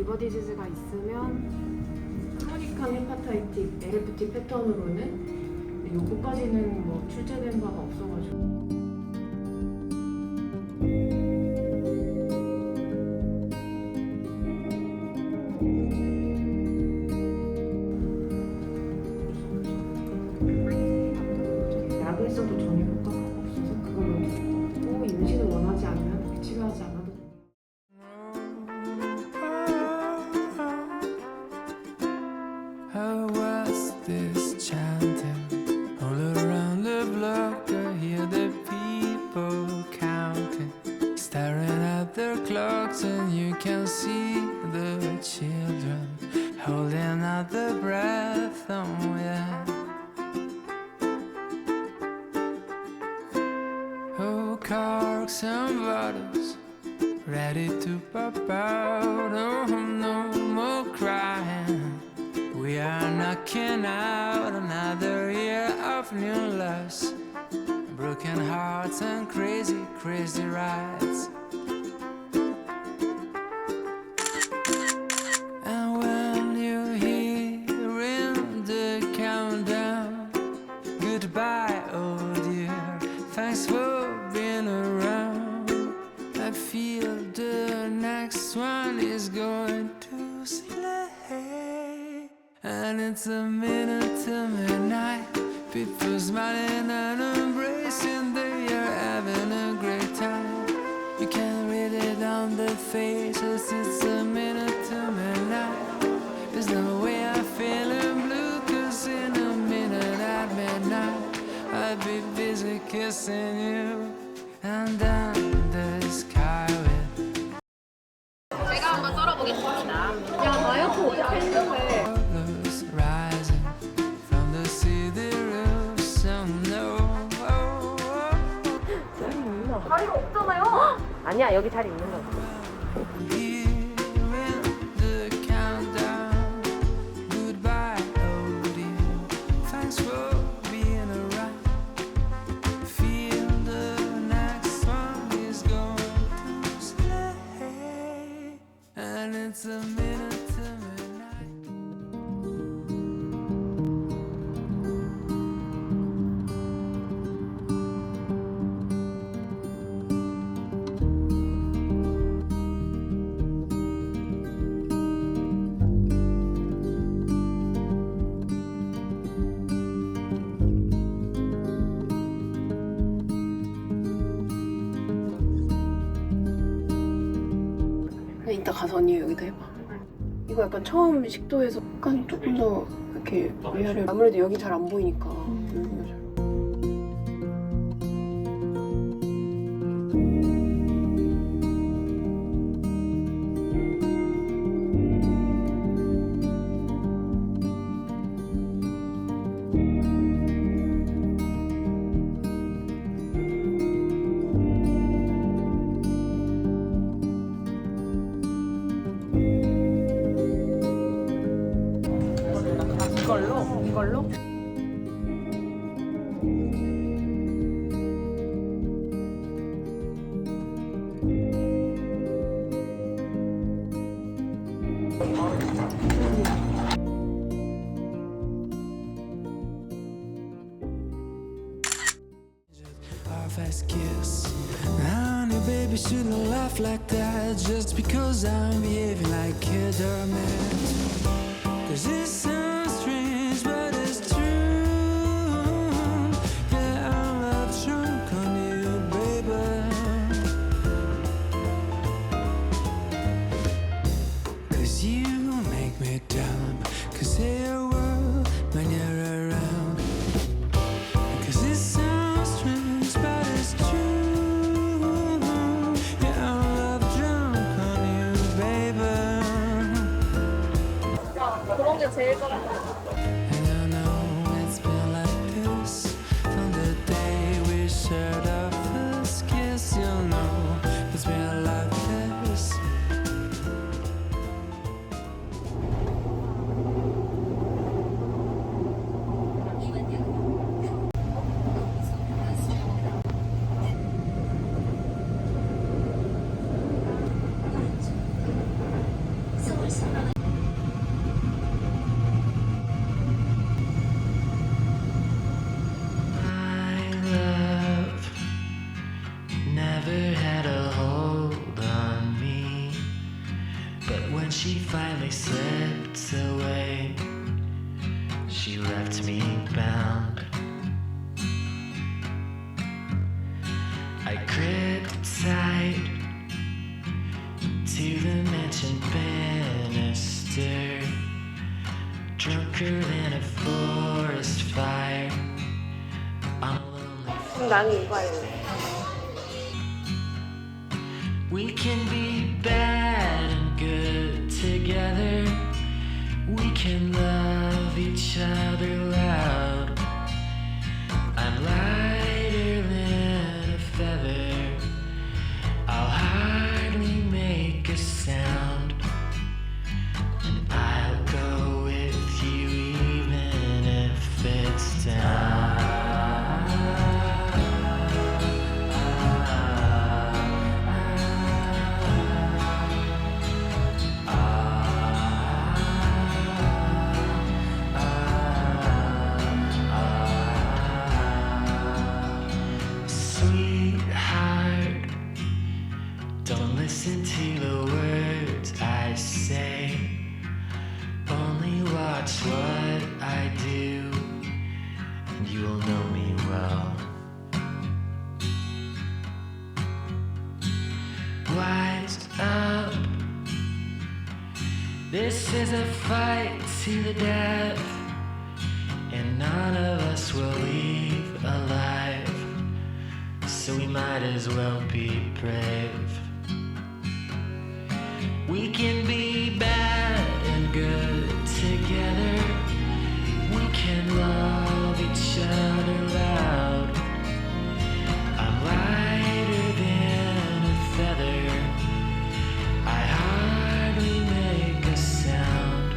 리버 디지즈가 있으면 크로닉한 헤파타이틱 LFT 패턴으로는 요거까지는 뭐 출제된 바가 없어가지고. 약을 써도 전혀 효과가 없어서 그걸로 또 임신을 원하지 않으면 그렇게 치료하지 않아도 돼요. Oh, what's this chanting? All around the block, I hear the people counting, staring at their clocks, and you can see the children holding out their breath. Oh, yeah. Oh, corks and bottles ready to pop out. Oh, no more crying. We are knocking out another year of new loves, broken hearts and crazy, crazy rides. And when you hear the countdown, goodbye, oh dear, thanks for being around. I feel the next one is going to slay. And it's a minute to midnight, people smiling and embracing, they are having a great time. You can read it on their faces, it's a minute to midnight. There's no way I'm feeling blue, cause in a minute at midnight I'll be busy kissing you, and then the sky will. 제가 한번 썰어보겠습니다. 야, 다이어트 어떻게 했는데? Rising from the city roofs, oh no. 자리가 없잖아요. 아니야, 여기 자리 있는 거. Hearing the countdown, goodbye, oh dear, thanks for being around. Feel the next one is going to slay, and it's a minute to midnight. 이따 가서 언니 여기다 해봐. 이거 약간 처음 식도에서 약간 조금 더 이렇게 위아래. 아무래도 여기 잘 안 보이니까. 이걸로? Our first kiss. Honey, baby, shouldn't laugh like that just because I'm behaving like a dormant. 'Cause it sounds strange, but it's true. Yeah, I'm love drunk on you, baby. 'Cause you make me dumb. 'Cause your world when you're around. 'Cause it sounds strange, but it's true. Yeah, I'm love drunk on you, baby. 그런 게 제일 좋아. And I know it's been like this from the day we shared our first kiss. You know it's been like this. My love never had a hold on me, but when she finally slipped away, she left me bound. I gripped tight to the mansion banister, drunker than a forest fire on a lonely 그럼 나는 이거 할래. We can be bad and good together. We can love each other loud. I'm lighter than a feather. I'll hardly make a sound. And I'll go with you even if it's down. Sweetheart, don't listen to the words I say. Only watch what I do, and you will know me well. Wise up, this is a fight to the death, and none of us will leave alive. So we might as well be brave. We can be bad and good together. We can love each other loud. I'm lighter than a feather. I hardly make a sound.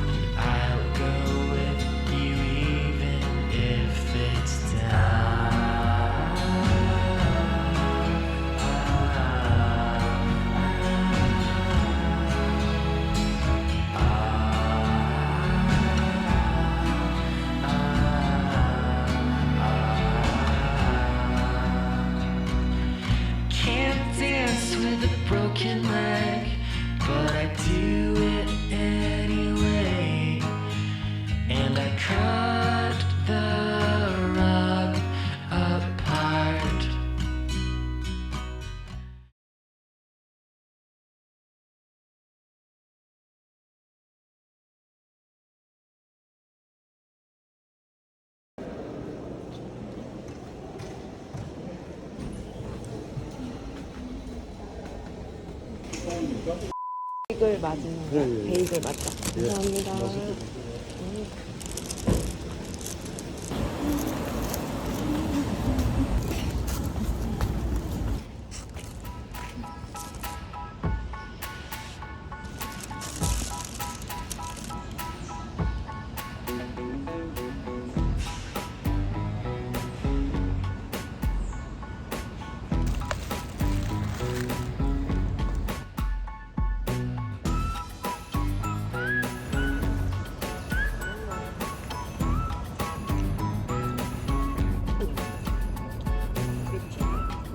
And I'll go with you even if it's down. Can't dance with a broken leg, but I do it anyway. And I cut the rug apart. 베이글 맞으면 베이글 맞다. 감사합니다.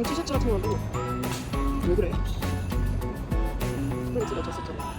티셔츠 같은 거도 왜 그래? 프렌즈가 졌었잖아.